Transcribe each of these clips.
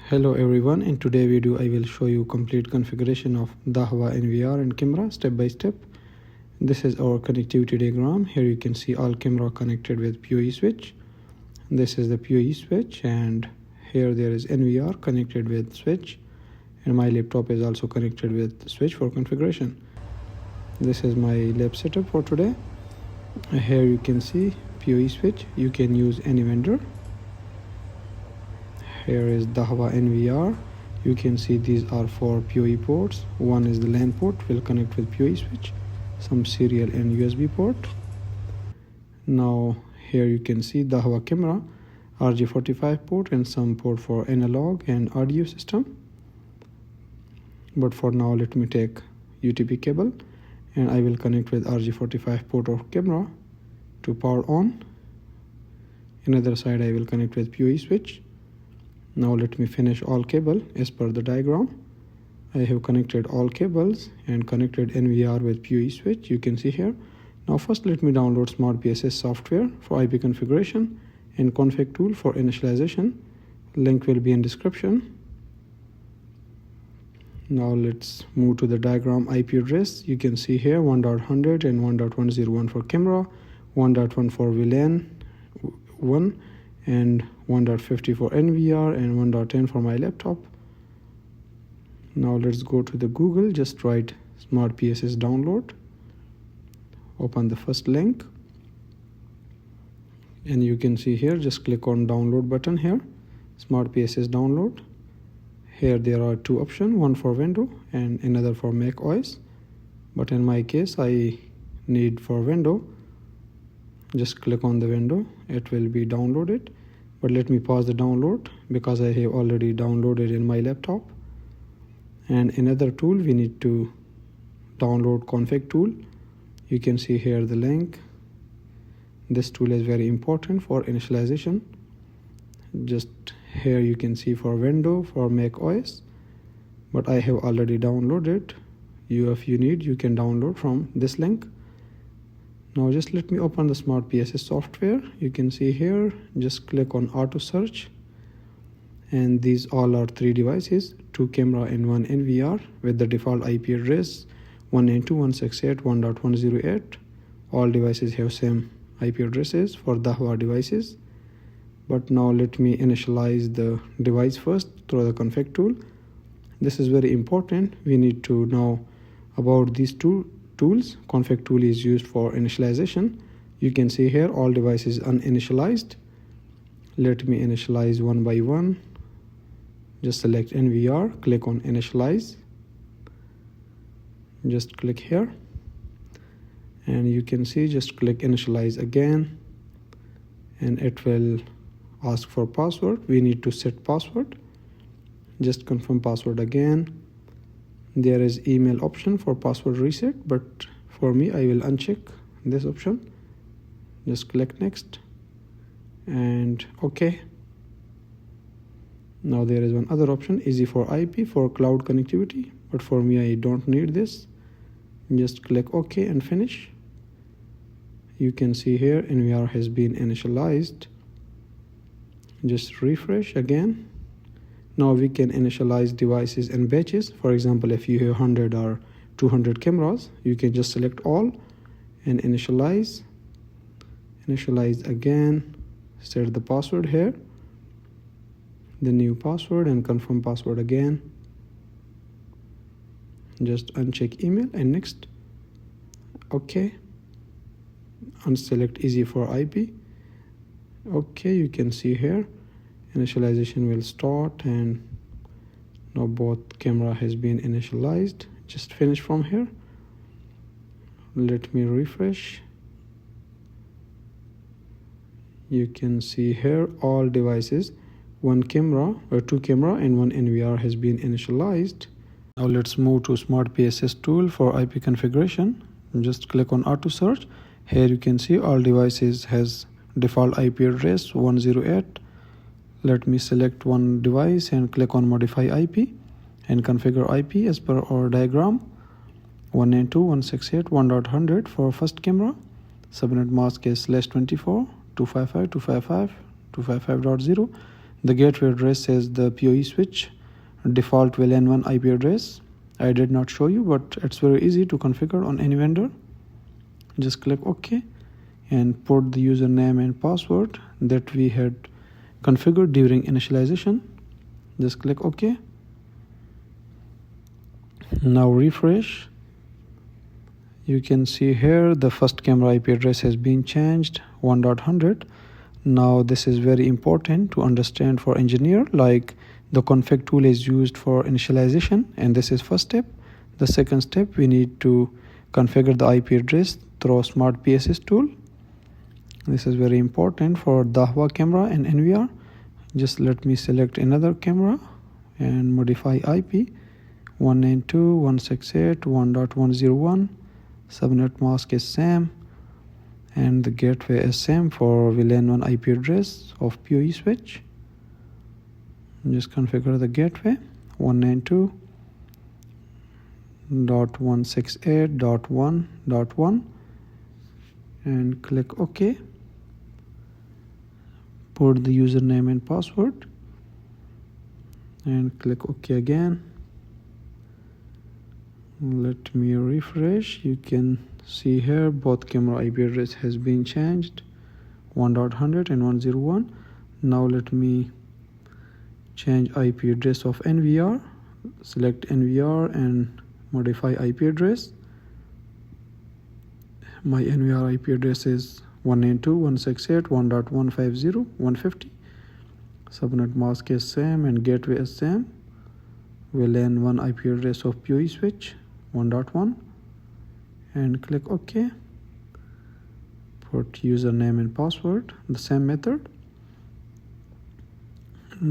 Hello everyone, in today's video I will show you complete configuration of Dahua NVR and camera step by step. This is our connectivity diagram. Here you can see all camera connected with POE switch. This is the POE switch, and here there is NVR connected with switch, and my laptop is also connected with switch for configuration. This is my lab setup for today. Here you can see POE switch. You can use any vendor. Here is Dahua NVR. You can see these are for POE ports. One is the LAN port, will connect with POE switch, some serial and USB port. Now here you can see Dahua camera, RJ45 port and some port for analog and audio system. But for now let me take UTP cable and I will connect with RJ45 port of camera to power on. Another side I will connect with POE switch. Now let me finish all cable as per the diagram. I have connected all cables and connected NVR with POE switch. You can see here. Now first let me download SmartPSS software for IP configuration and ConfigTool for initialization. Link will be in description. Now let's move to the diagram IP address. You can see here 1.100 and 1.101 for camera, 1.1 for VLAN 1 and 1.50 for NVR and 1.10 for my laptop. Now let's go to the Google, just write SmartPSS download. Open the first link and you can see here, just click on download button here, SmartPSS download. Here there are two options, one for Windows and another for Mac OS, but in my case I need for Windows. Just click on the window, it will be downloaded. But let me pause the download because I have already downloaded in my laptop. And another tool, we need to download ConfigTool. You can see here the link. This tool is very important for initialization. Just here you can see for Windows, for Mac OS, but I have already downloaded. If you need, you can download from this link. Now just let me open the SmartPSS software. You can see here, just click on auto search, and these all are three devices, two camera and one NVR with the default IP address 192.168.1.108. All devices have same IP addresses for Dahua devices. But now let me initialize the device first through the config tool. This is very important. We need to know about these two tools. Config tool is used for initialization. You can see here all devices uninitialized. Let me initialize one by one. Just select NVR, click on initialize. Just click here and you can see, just click initialize again and it will ask for password. We need to set password. Just confirm password again. There is email option for password reset, but for me I will uncheck this option. Just click next and OK. Now there is one other option, easy for IP for cloud connectivity, but for me I don't need this. Just click OK and finish. You can see here NVR has been initialized. Just refresh again. Now we can initialize devices in batches. For example, if you have 100 or 200 cameras, you can just select all and initialize. Initialize again, set the password here, the new password, and confirm password again. Just uncheck email and next. OK. Unselect easy for IP. OK, you can see here initialization will start and now both camera has been initialized. Just finish from here. Let me refresh. You can see here all devices, one camera or two camera and one NVR has been initialized. Now let's move to SmartPSS tool for IP configuration. Just click on auto search. Here you can see all devices has default IP address 108. Let me select one device and click on modify IP and configure IP as per our diagram. 192.168.1.100 for first camera. Subnet mask is /24, 255.255, 255.0. The gateway address is the POE switch, default VLAN 1 IP address. I did not show you, but it's very easy to configure on any vendor. Just click OK and put the username and password that we had configured during initialization. Just click OK. Now refresh. You can see here the first camera IP address has been changed 1.100. Now this is very important to understand for engineer, like the config tool is used for initialization, and this is first step. The second step, we need to configure the IP address through SmartPSS tool. This is very important for Dahua camera and NVR. Just let me select another camera and modify IP 192.168.1.101. Subnet mask is same, and the gateway is same for VLAN 1 IP address of POE switch. Just configure the gateway 192.168.1.1 and click OK. Put the username and password and click OK again. Let me refresh. You can see here both camera IP address has been changed 1.100 and 101. Now let me change IP address of NVR. Select NVR and modify IP address. My NVR IP address is 192.168.1.150.150. Subnet mask is same and gateway is same. VLAN 1 IP address of POE switch 1.1 and click OK. Put username and password, the same method.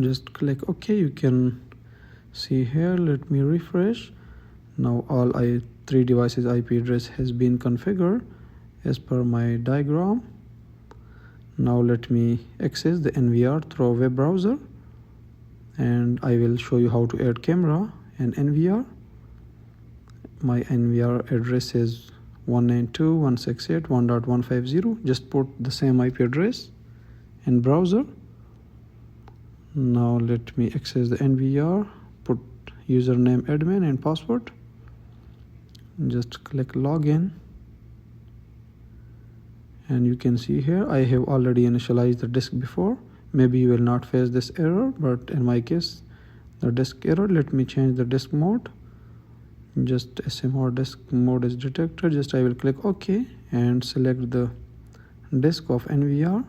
Just click OK. You can see here. Let me refresh. Now all three devices IP address has been configured as per my diagram. Now let me access the NVR through a web browser, and I will show you how to add camera and NVR. My NVR address is 192.168.1.150. Just put the same IP address in browser. Now let me access the NVR. Put username admin and password. Just click login. And you can see here I have already initialized the disk before. Maybe you will not face this error, but in my case the disk error. Let me change the disk mode. Just SMR disk mode is detected. Just I will click OK and select the disk of NVR,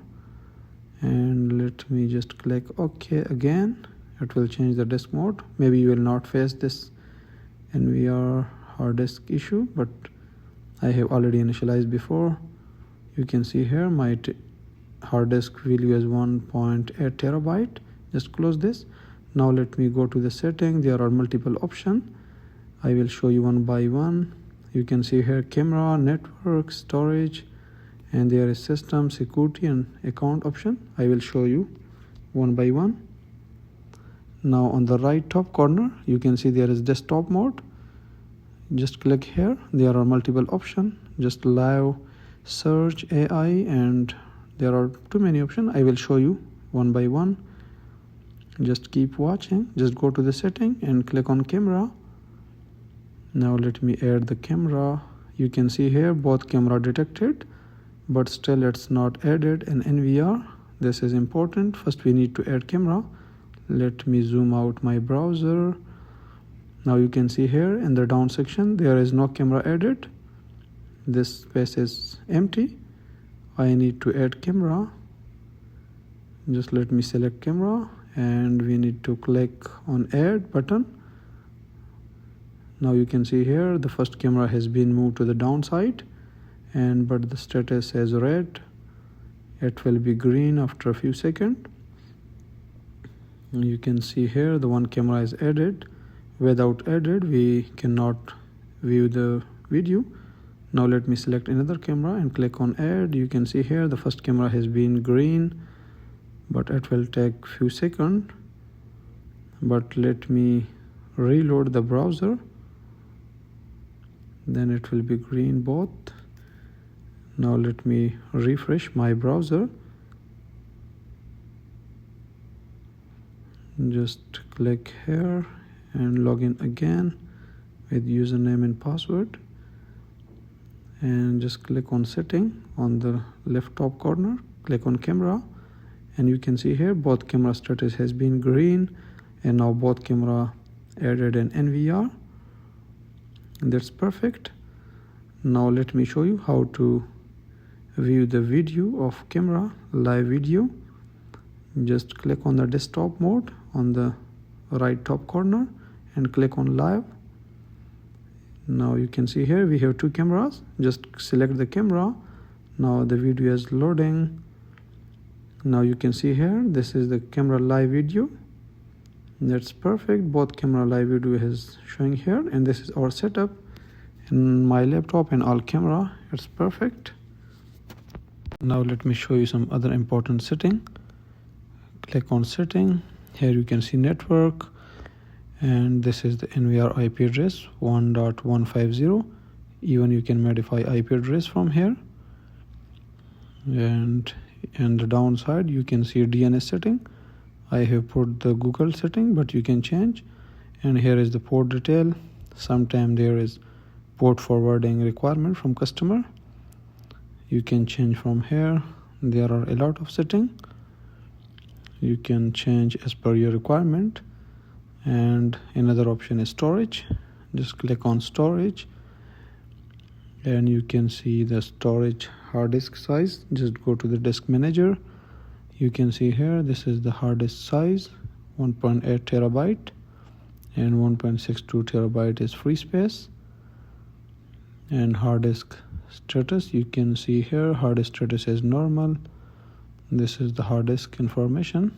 and let me just click OK again. It will change the disk mode. Maybe you will not face this NVR hard disk issue, but I have already initialized before. You can see here my hard disk value is 1.8 terabyte. Just close this. Now let me go to the setting. There are multiple options. I will show you one by one. You can see here camera, network, storage, and there is system, security, and account option. I will show you one by one. Now on the right top corner you can see there is desktop mode. Just click here. There are multiple options. Just live, search, AI, and there are too many options. I will show you one by one. Just keep watching. Just go to the setting and click on camera. Now let me add the camera. You can see here both camera detected, but still it's not added in NVR. This is important. First we need to add camera. Let me zoom out my browser. Now you can see here in the down section there is no camera added. This space is empty. I need to add camera. Just let me select camera, and we need to click on add button. Now you can see here the first camera has been moved to the downside, but the status is red. It will be green after a few seconds. You can see here the one camera is added. Without added we cannot view the video. Now let me select another camera and click on add. You can see here the first camera has been green, but it will take few seconds. But let me reload the browser, then it will be green both. Now let me refresh my browser. Just click here and log in again with username and password, and just click on setting on the left top corner, click on camera, and you can see here both camera status has been green, and now both camera added an NVR. That's perfect. Now let me show you how to view the video of camera, live video. Just click on the desktop mode on the right top corner and click on live. Now you can see here we have two cameras. Just select the camera. Now the video is loading. Now you can see here this is the camera live video. That's perfect. Both camera live video is showing here, and this is our setup in my laptop and all camera. It's perfect. Now let me show you some other important setting. Click on setting. Here you can see network, and this is the NVR IP address 1.150. Even you can modify IP address from here. And the downside you can see DNS setting. I have put the Google setting, but you can change. And here is the port detail. Sometimes there is port forwarding requirement from customer. You can change from here. There are a lot of settings. You can change as per your requirement. And another option is storage. Just click on storage, and you can see the storage hard disk size. Just go to the disk manager. You can see here this is the hard disk size, 1.8 terabyte, and 1.62 terabyte is free space. And hard disk status, you can see here hard disk status is normal. This is the hard disk information.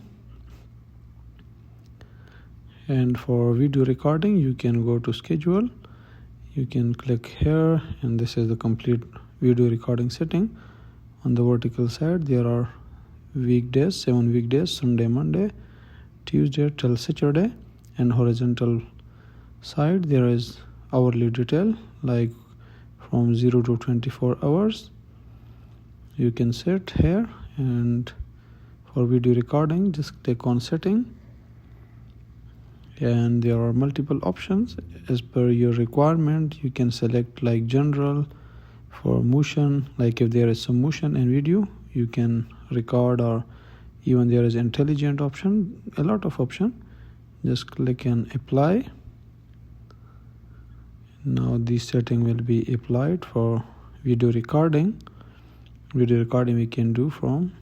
And for video recording, you can go to schedule. You can click here, and this is the complete video recording setting. On the vertical side there are weekdays, 7 weekdays, Sunday, Monday, Tuesday till Saturday. And horizontal side there is hourly detail, like from 0 to 24 hours. You can set here. And for video recording, just click on setting, and there are multiple options as per your requirement. You can select like general. For motion, like if there is some motion in video, you can record, or even there is intelligent option, a lot of option. Just click and apply. Now this setting will be applied for video recording. Video recording we can do from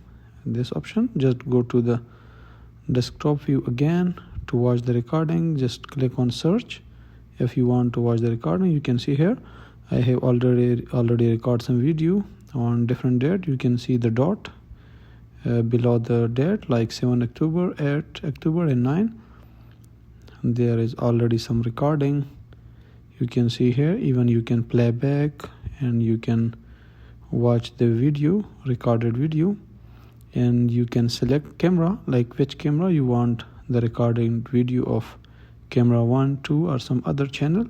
this option. Just go to the desktop view again. To watch the recording, just click on search. If you want to watch the recording, you can see here I have already recorded some video on different date. You can see the dot below the date, like 7 October, 8 October, and 9. There is already some recording. You can see here, even you can play back, and you can watch the video, recorded video. And you can select camera, like which camera you want the recording video of, camera 1, 2, or some other channel.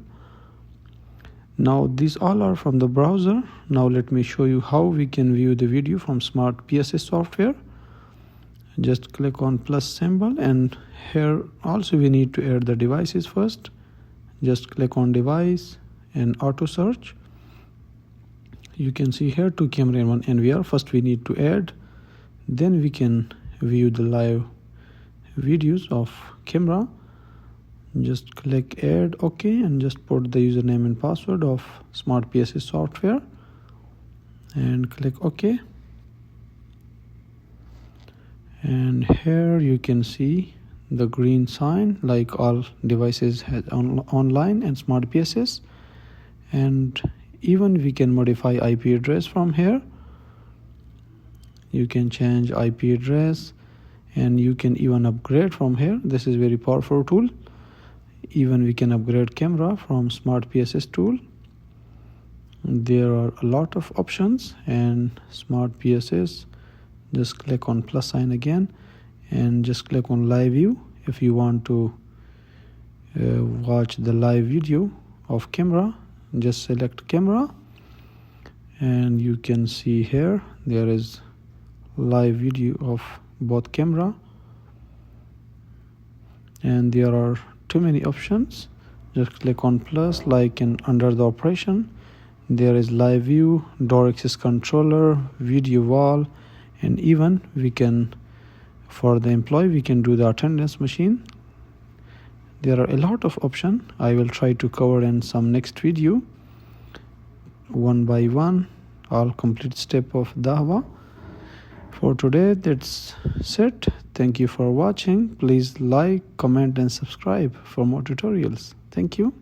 Now these all are from the browser. Now let me show you how we can view the video from SmartPSS software. Just click on plus symbol, and here also we need to add the devices first. Just click on device and auto search. You can see here 2 camera and 1 NVR. First we need to add, then we can view the live videos of camera. Just click add, OK, and just put the username and password of SmartPSS software and click OK. And here you can see the green sign, like all devices has online and SmartPSS. And even we can modify IP address from here. You can change IP address, and you can even upgrade from here. This is very powerful tool. Even we can upgrade camera from SmartPSS tool. There are a lot of options, and SmartPSS, just click on plus sign again and just click on live view. If you want to watch the live video of camera, just select camera, and you can see here there is live video of both camera. and there are too many options. Just click on plus, like in under the operation there is live view, door access controller, video wall, and even we can, for the employee, we can do the attendance machine. There are a lot of options. I will try to cover in some next video one by one all complete step of Dahua. For today, that's it. Thank you for watching. Please like, comment, and subscribe for more tutorials. Thank you.